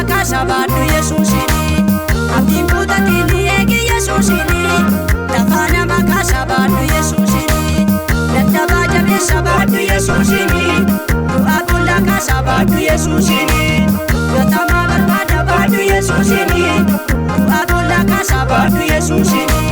kasabadu Yesusini abdiin kutatiin eegi Yesusini dafana makasabadu Yesusini dadhabaa jabeessa baadu Yesusini du'a qullaa kasabadu Yesusini gatamaa barbaada baadu Yesusini du'a qullaa kasabadu Yesusini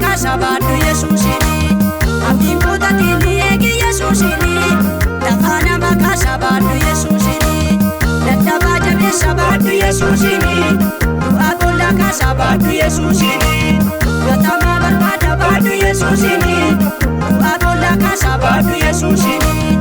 kasabadu Yesusini abdiin kutatiin eegi Yesusini dafana makasabadu Yesusini dadhabaa jabeessa baadu Yesusini du'a qullaa kasabadu Yesusini gatamaa barbaada baadu Yesusini du'a qullaa kasabadu Yesusini